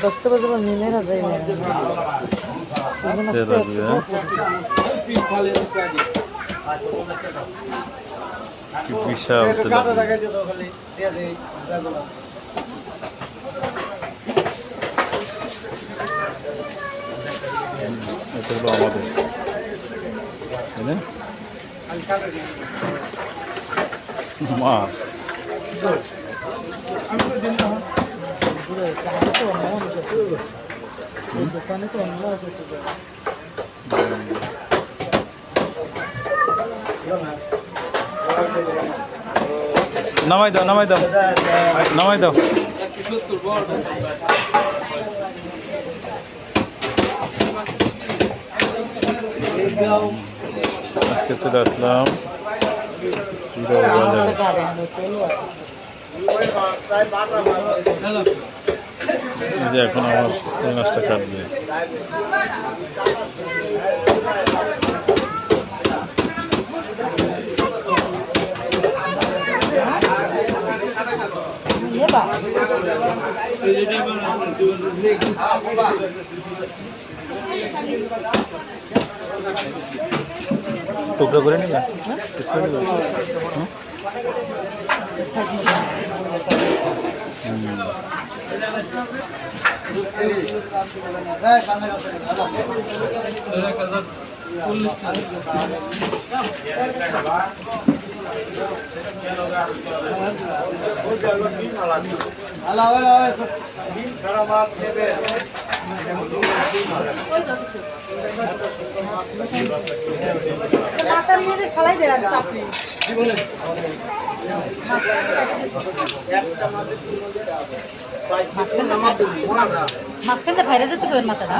দশটা বাজে নিয়ে না যাই বিশাল এটা হলো আমাদের মাছ দোকানে তো অন্য নামাই দাও নামাই দাও নামাই দাও আজকে চলে আসলাম যে এখন আমার এই মাছটা কাটবে টুকরো করে নিবা খালাই দেয় চাপড়ি মাঝখানটা ভাইরা যেতে পারেন মাথাটা